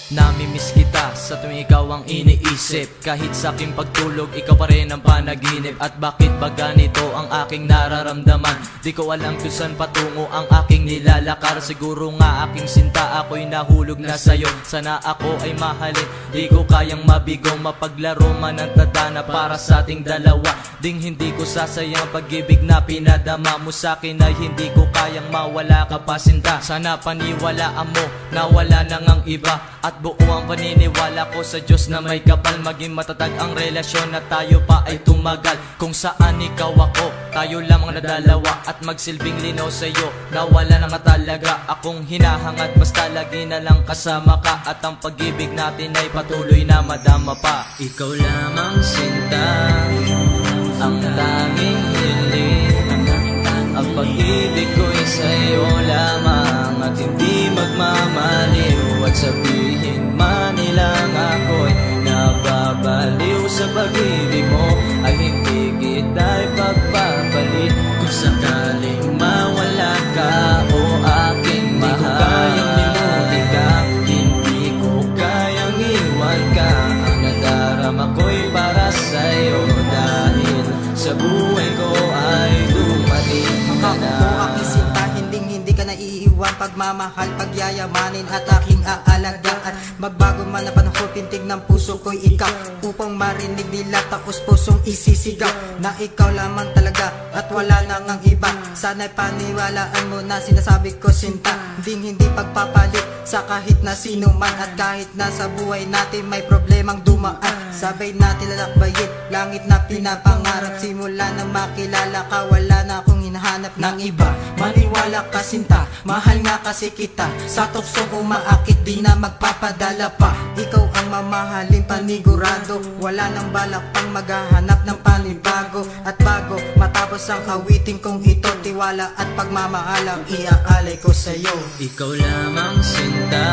Namimiss kita sa tuwing ikaw ang iniisip. Kahit sa aking pagtulog, ikaw pa rin ang panaginip. At bakit ba ganito ang aking nararamdaman? Di ko alam kung saan patungo ang aking nilalakar. Siguro nga aking sinta, ako'y nahulog na sa'yo. Sana ako ay mahalin, di ko kayang mabigo. Mapaglaro man ang tadhana para sa ating dalawa. Ding hindi ko sasayang pag-ibig na pinadama mo sa'kin ay hindi ko kayang mawala ka pa sinta. Sana paniwalaan mo na wala nang ang iba. At buo ang paniniwala ko sa Diyos na may kapal. Maging matatag ang relasyon na tayo pa ay tumagal. Kung saan ikaw ako, tayo lamang na dalawa. At magsilbing linaw sa'yo na wala na nga talaga akong hinahangad. Basta lagi na lang kasama ka. At ang pag-ibig natin ay patuloy na madama pa. Ikaw lamang sinta, ang tanging hiling. Ang pag-ibig ko'y sa'yo lamang at hindi magmamaliw. At sabihin man nilang ako'y nababaliw sa pag-ibig mo, ay hindi kita'y pagpapalit. Kung sakaling mawala ka o aking mahal, hindi ko kayang limutin ka, hindi ko kayang iwan ka. Ang nadarama ko'y para sa'yo dahil sa buhay ko ay dumating ka na. Aking sinta, hindi ka na iiwan. Pagmamahal, pagyayamanin at aking aalagaan. Magbago man na panahon, pintig ng puso ko'y ikaw. Upang marinig nila taos pusong isisigaw na ikaw lamang talaga at wala nang ang iba. Sana'y paniwalaan mo na sinasabi ko sinta. Hindi pagpapalit sa kahit na sino man. At kahit na sa buhay natin may problemang dumaan, sabay natin lalakbayin langit na pinapangarap. Simula na makilala ka, wala na akong hinahanap ng iba. Maniwala ka sinta, mahal nga kasi kita. Sa tuksong umaakit, di na magpapadala pa. Ikaw ang mamahalin panigurado. Wala nang balak pang maghahanap ng panibago. At bago matapos ang awitin kong ito, tiwala at pagmamahal ang iaalay ko sa'yo. Ikaw lamang sinta,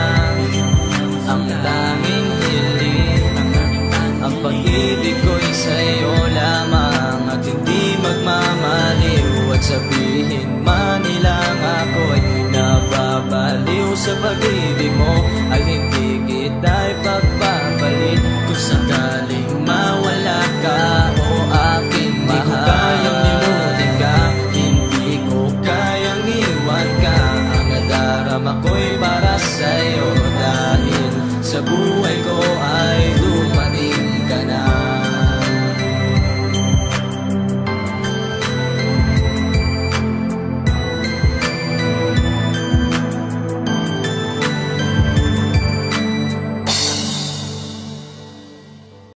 ang tanging hiling. Ang pag-ibig ko'y sa'yo lamang at hindi magmamaliw. At sabihin man nilang ako'y nababaliw sa pag-ibig mo,